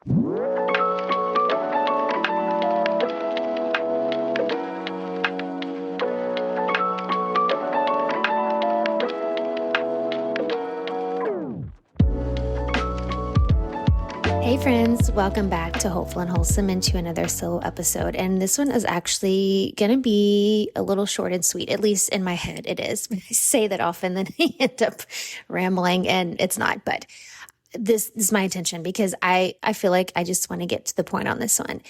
Hey friends, welcome back to Hopeful and Wholesome and to another solo episode. And this one is actually going to be a little short and sweet, at least in my head it is. I say that often, then I end up rambling and it's not, but this is my intention because I feel like I just want to get to the point on this one.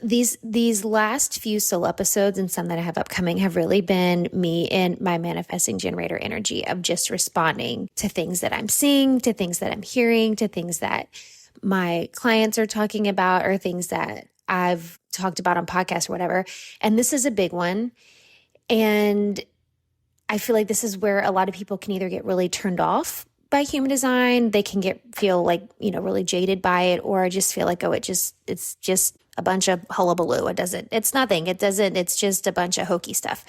These last few solo episodes and some that I have upcoming have really been me in my manifesting generator energy of just responding to things that I'm seeing, to things that I'm hearing, to things that my clients are talking about or things that I've talked about on podcasts or whatever. And this is a big one. And I feel like this is where a lot of people can either get really turned off by human design. They can feel like, really jaded by it, or just feel like, it's just a bunch of hullabaloo. It's nothing. It's just a bunch of hokey stuff.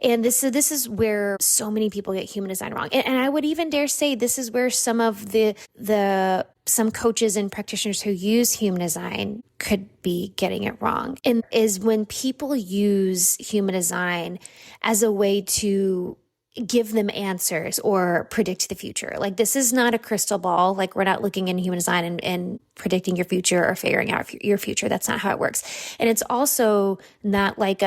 And this is where so many people get human design wrong. And I would even dare say this is where some of some coaches and practitioners who use human design could be getting it wrong. And is when people use human design as a way to give them answers or predict the future. Like, this is not a crystal ball. Like, we're not looking in human design and predicting your future or figuring out your future. That's not how it works. And it's also not like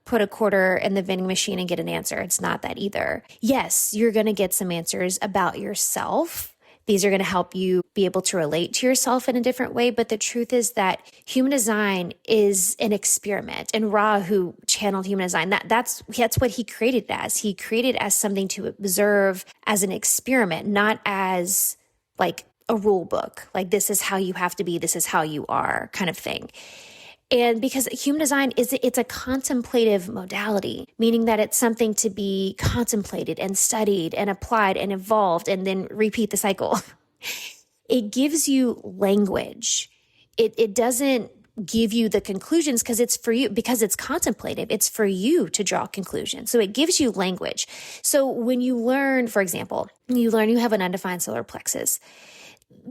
put a quarter in the vending machine and get an answer. It's not that either. Yes, you're going to get some answers about yourself. These are going to help you be able to relate to yourself in a different way. But the truth is that human design is an experiment. And Ra, who channeled human design, that's what he created it as. He created it as something to observe as an experiment, not as like a rule book. Like, this is how you have to be, this is how you are kind of thing. And because human design it's a contemplative modality, meaning that it's something to be contemplated and studied and applied and evolved and then repeat the cycle. It gives you language. It doesn't give you the conclusions because it's for you, because it's contemplative. It's for you to draw conclusions. So it gives you language. So when you learn, for example, you have an undefined solar plexus.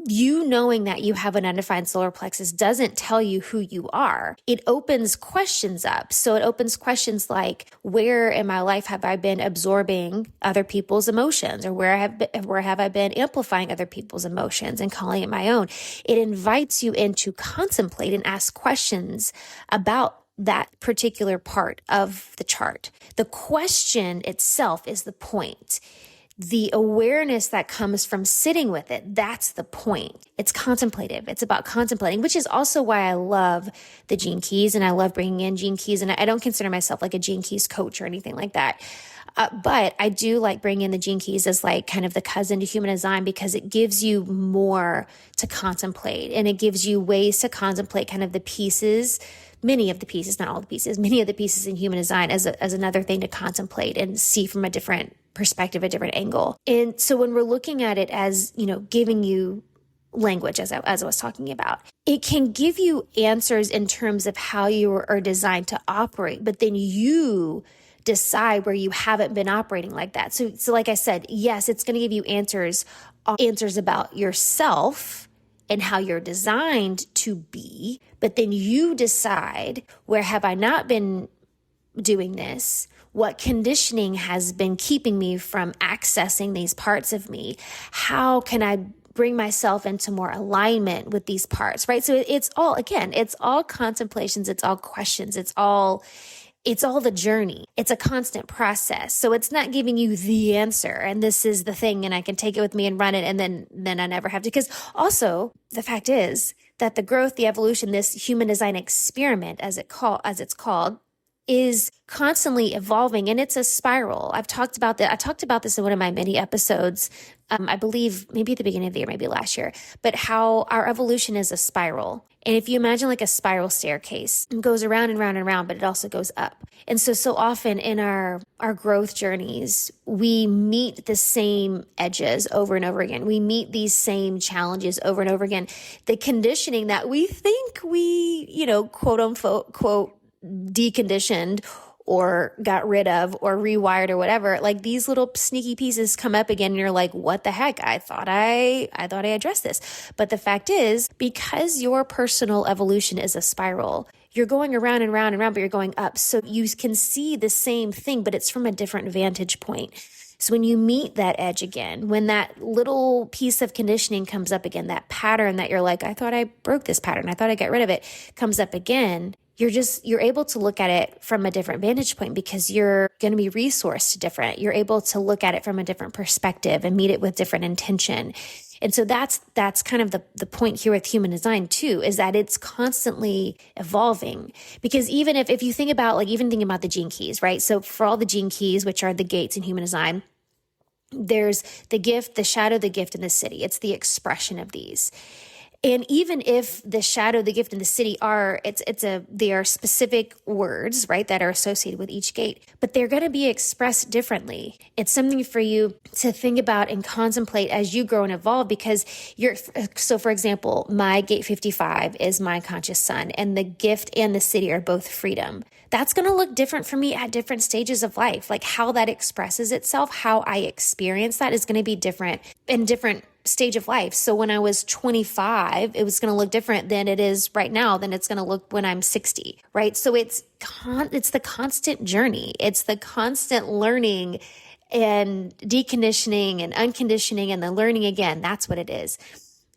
You knowing that you have an undefined solar plexus doesn't tell you who you are. It opens questions up. So it opens questions like, where in my life have I been absorbing other people's emotions, or where have I been amplifying other people's emotions and calling it my own? It invites you in to contemplate and ask questions about that particular part of the chart. The question itself is the point. The awareness that comes from sitting with it, that's the point. It's contemplative. It's about contemplating, which is also why I love the Gene Keys and I love bringing in Gene Keys. And I don't consider myself like a Gene Keys coach or anything like that. But I do like bringing in the Gene Keys as like kind of the cousin to human design, because it gives you more to contemplate, and it gives you ways to contemplate kind of the pieces, many of the pieces, not all the pieces, many of the pieces in human design as another thing to contemplate and see from a different perspective, a different angle. And so when we're looking at it as, giving you language, as I was talking about, it can give you answers in terms of how you are designed to operate, but then you decide where you haven't been operating like that. So like I said, yes, it's going to give you answers about yourself and how you're designed to be, but then you decide, where have I not been doing this? What conditioning has been keeping me from accessing these parts of me? How can I bring myself into more alignment with these parts, right? So it's all contemplations, it's all questions, it's all the journey. It's a constant process. So it's not giving you the answer and this is the thing and I can take it with me and run it and then I never have to. Because also the fact is that the growth, the evolution, this human design experiment, as it's called, is constantly evolving, and it's a spiral. I talked about this in one of my mini episodes. I believe maybe at the beginning of the year, maybe last year, but how our evolution is a spiral. And if you imagine like a spiral staircase, it goes around and round and round, but it also goes up. And so often in our growth journeys, we meet the same edges over and over again. We meet these same challenges over and over again. The conditioning that we think we, quote unquote, deconditioned or got rid of or rewired or whatever, like these little sneaky pieces come up again and you're like, what the heck? I thought I addressed this. But the fact is, because your personal evolution is a spiral, you're going around and round and round, but you're going up. So you can see the same thing, but it's from a different vantage point. So when you meet that edge again, when that little piece of conditioning comes up again, that pattern that you're like, I thought I broke this pattern, I thought I got rid of it, comes up again, you're able to look at it from a different vantage point because you're going to be resourced different. You're able to look at it from a different perspective and meet it with different intention. And so that's kind of the point here with human design too, is that it's constantly evolving. Because even if you think about, like, even thinking about the gene keys, right? So for all the gene keys, which are the gates in human design, there's the gift, the shadow, the gift, and the city. It's the expression of these. And even if the shadow, the gift, and the city they are specific words, right, that are associated with each gate, but they're going to be expressed differently. It's something for you to think about and contemplate as you grow and evolve, because so for example, my gate 55 is my conscious sun, and the gift and the city are both freedom. That's going to look different for me at different stages of life. Like how that expresses itself, how I experience that is going to be different in different stage of life. So when I was 25, it was going to look different than it is right now, than it's going to look when I'm 60, right? So it's the constant journey. It's the constant learning and deconditioning and unconditioning and then learning again. That's what it is.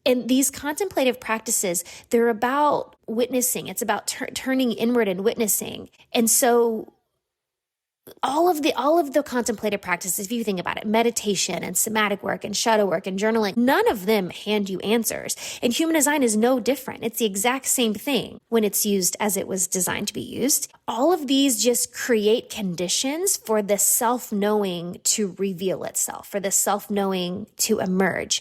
And these contemplative practices, they're about witnessing. It's about turning inward and witnessing. And so all of the contemplative practices, if you think about it, meditation and somatic work and shadow work and journaling, none of them hand you answers. And human design is no different. It's the exact same thing when it's used as it was designed to be used. All of these just create conditions for the self-knowing to reveal itself, for the self-knowing to emerge.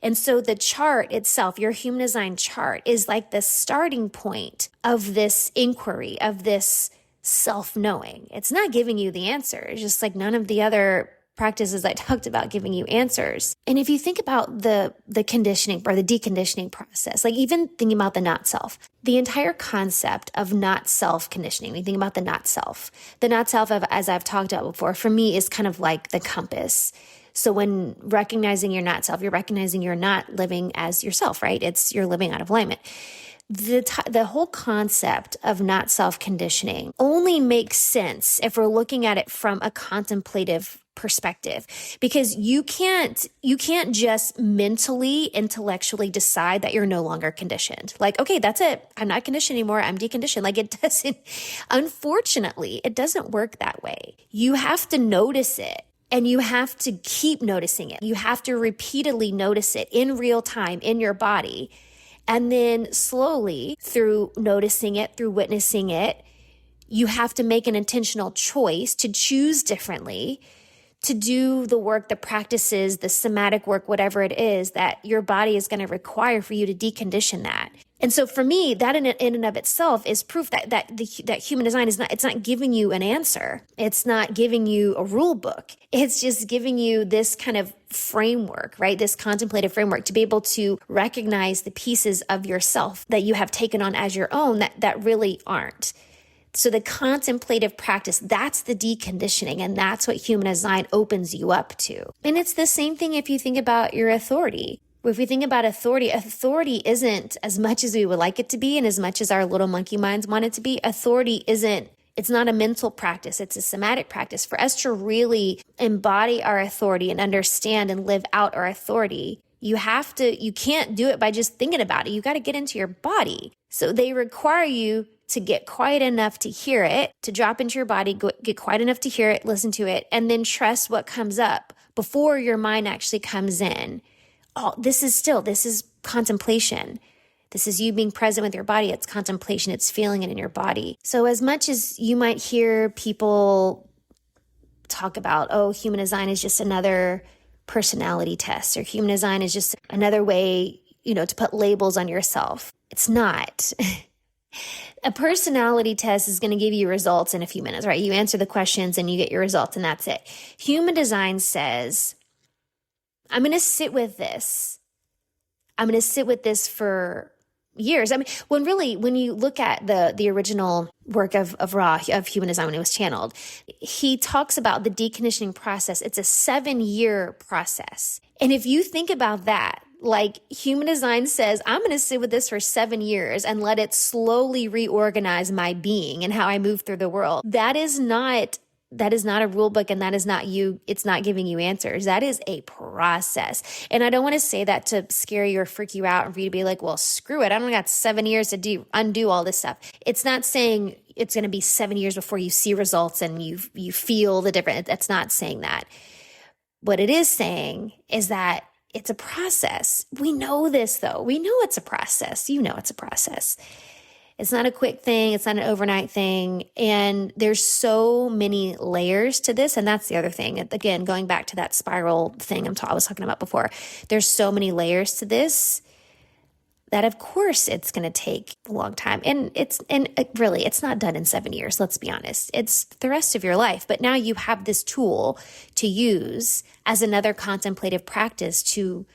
And so the chart itself, your human design chart, is like the starting point of this inquiry, of this self-knowing. It's not giving you the answers, just like none of the other practices I talked about giving you answers. And if you think about the conditioning or the deconditioning process, like even thinking about the not self, the entire concept of not self conditioning, we think about the not self, as I've talked about before, for me is kind of like the compass. So when recognizing your not self, you're recognizing you're not living as yourself, right? You're living out of alignment. The whole concept of not self-conditioning only makes sense if we're looking at it from a contemplative perspective, because you can't just mentally, intellectually decide that you're no longer conditioned. Like, okay, that's it. I'm not conditioned anymore. I'm deconditioned. Like unfortunately, it doesn't work that way. You have to notice it. And you have to keep noticing it. You have to repeatedly notice it in real time in your body. And then slowly, through noticing it, through witnessing it, you have to make an intentional choice to choose differently, to do the work, the practices, the somatic work, whatever it is that your body is going to require for you to decondition that. And so for me, that in and of itself is proof that human design it's not giving you an answer. It's not giving you a rule book. It's just giving you this kind of framework, right? This contemplative framework to be able to recognize the pieces of yourself that you have taken on as your own that really aren't. So the contemplative practice, that's the deconditioning, and that's what human design opens you up to. And it's the same thing if you think about your authority. If we think about authority isn't as much as we would like it to be, and as much as our little monkey minds want it to be. It's not a mental practice. It's a somatic practice. For us to really embody our authority and understand and live out our authority, you can't do it by just thinking about it. You got to get into your body. So they require you to get quiet enough to hear it, to drop into your body, get quiet enough to hear it, listen to it, and then trust what comes up before your mind actually comes in. This is contemplation. This is you being present with your body. It's contemplation. It's feeling it in your body. So as much as you might hear people talk about, human design is just another personality test, or human design is just another way, to put labels on yourself. It's not. A personality test is going to give you results in a few minutes, right? You answer the questions and you get your results, and that's it. Human design says, I'm going to sit with this. I'm going to sit with this for, years. I mean, when you look at the original work of Ra, of human design, when it was channeled, he talks about the deconditioning process. It's a 7-year process. And if you think about that, like human design says, I'm going to sit with this for 7 years and let it slowly reorganize my being and how I move through the world. That is not a rule book, and that is not you. It's not giving you answers. That is a process. And I don't want to say that to scare you or freak you out and for you to be like, well, screw it. I only got 7 years to undo all this stuff. It's not saying it's going to be 7 years before you see results and you feel the difference. That's not saying that. What it is saying is that it's a process. We know this though. We know it's a process. You know it's a process. It's not a quick thing. It's not an overnight thing. And there's so many layers to this. And that's the other thing. Again, going back to that spiral thing I was talking about before, there's so many layers to this that of course it's going to take a long time. And really, it's not done in 7 years. Let's be honest. It's the rest of your life. But now you have this tool to use as another contemplative practice to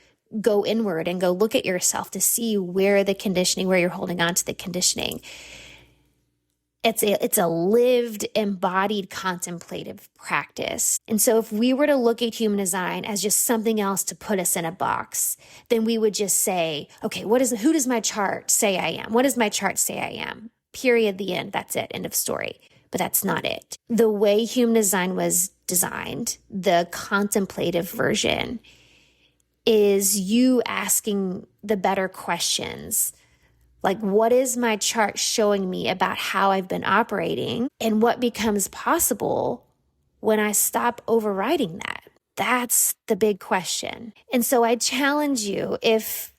go inward and go look at yourself to see where you're holding on to the conditioning. It's a lived, embodied, contemplative practice. And so if we were to look at human design as just something else to put us in a box, then we would just say, okay, who does my chart say I am? What does my chart say I am? Period, the end. That's it. End of story. But that's not it. The way human design was designed, the contemplative version, is you asking the better questions. Like, what is my chart showing me about how I've been operating, and what becomes possible when I stop overriding that? That's the big question. And so I challenge you, if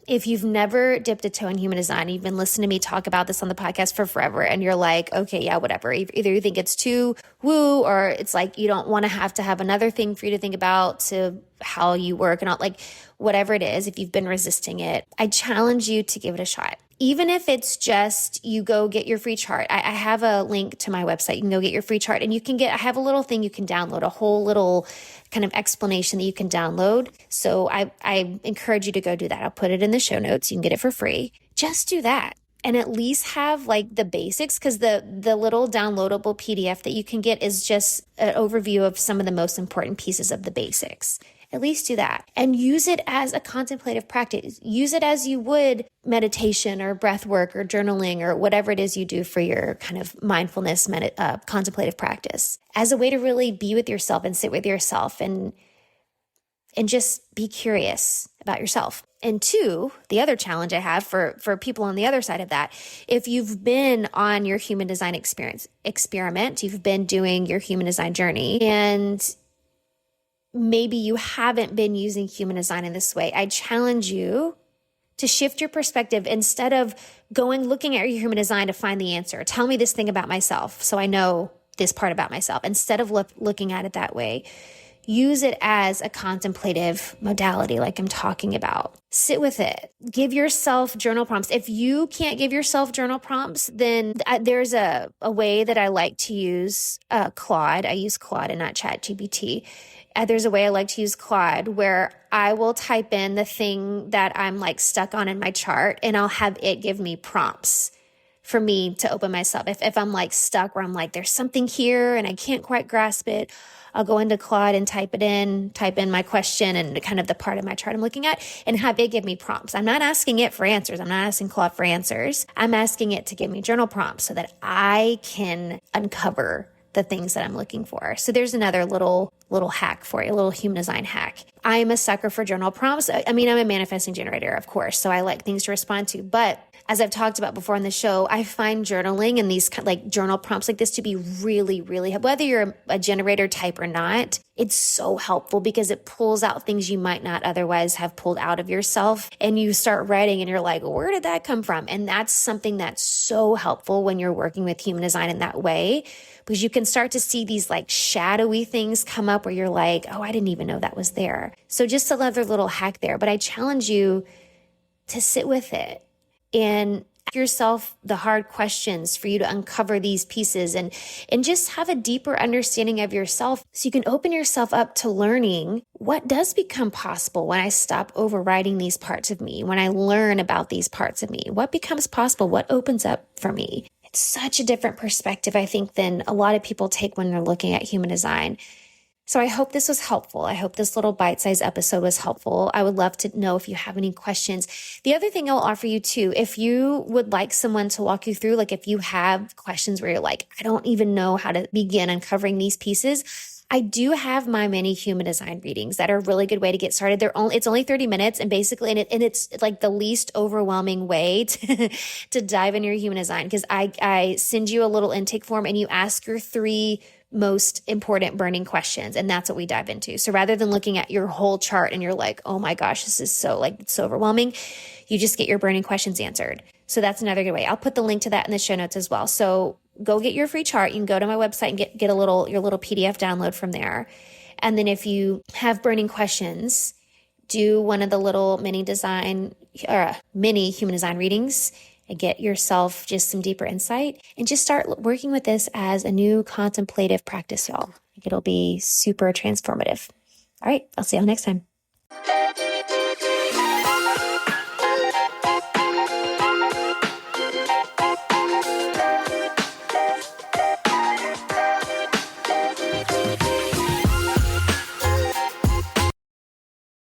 you've never dipped a toe in human design, you've been listening to me talk about this on the podcast for forever, and you're like, okay, yeah, whatever. Either you think it's too woo, or it's like you don't want to have another thing for you to think about to how you work and all, like whatever it is, if you've been resisting it, I challenge you to give it a shot. Even if it's just you go get your free chart. I have a link to my website. You can go get your free chart, and I have a little thing you can download, a whole little kind of explanation that you can download. So I encourage you to go do that. I'll put it in the show notes. You can get it for free. Just do that. And at least have like the basics, because the little downloadable PDF that you can get is just an overview of some of the most important pieces of the basics. At least do that and use it as a contemplative practice. Use it as you would meditation or breath work or journaling or whatever it is you do for your kind of mindfulness, contemplative practice, as a way to really be with yourself and sit with yourself and just be curious about yourself. And two, the other challenge I have for people on the other side of that, if you've been on your human design experiment, you've been doing your human design journey, and maybe you haven't been using human design in this way, I challenge you to shift your perspective. Instead of looking at your human design to find the answer, tell me this thing about myself so I know this part about myself. Instead of looking at it that way, use it as a contemplative modality like I'm talking about. Sit with it. Give yourself journal prompts. If you can't give yourself journal prompts, then there's a way that I like to use Claude. I use Claude and not ChatGPT. There's a way I like to use Claude where I will type in the thing that I'm like stuck on in my chart, and I'll have it give me prompts for me to open myself. If I'm like stuck where I'm like, there's something here and I can't quite grasp it, I'll go into Claude and type in my question and kind of the part of my chart I'm looking at, and have it give me prompts. I'm not asking it for answers. I'm not asking Claude for answers. I'm asking it to give me journal prompts so that I can uncover the things that I'm looking for. So there's another little hack for you, a little human design hack. I'm a sucker for journal prompts. I mean, I'm a manifesting generator, of course, so I like things to respond to. But as I've talked about before on the show, I find journaling and these like journal prompts like this to be really, really, whether you're a generator type or not, it's so helpful because it pulls out things you might not otherwise have pulled out of yourself. And you start writing and you're like, where did that come from? And that's something that's so helpful when you're working with human design in that way, because you can start to see these like shadowy things come up where you're like, oh, I didn't even know that was there. So just another little hack there. But I challenge you to sit with it and ask yourself the hard questions for you to uncover these pieces and just have a deeper understanding of yourself so you can open yourself up to learning what does become possible when I stop overriding these parts of me, when I learn about these parts of me, what becomes possible, what opens up for me. It's such a different perspective, I think, than a lot of people take when they're looking at human design. So I hope this was helpful. I hope this little bite-sized episode was helpful. I would love to know if you have any questions. The other thing I'll offer you too, if you would like someone to walk you through, like if you have questions where you're like, I don't even know how to begin uncovering these pieces, I do have my mini human design readings that are a really good way to get started. It's only 30 minutes and basically, it's like the least overwhelming way to dive into your human design, because I send you a little intake form and you ask your 3 most important burning questions. And that's what we dive into. So rather than looking at your whole chart and you're like, oh my gosh, this is so overwhelming, you just get your burning questions answered. So that's another good way. I'll put the link to that in the show notes as well. So go get your free chart. You can go to my website and get your little PDF download from there. And then if you have burning questions, do one of the little mini human design readings and get yourself just some deeper insight and just start working with this as a new contemplative practice, y'all. It'll be super transformative. All right, I'll see y'all next time.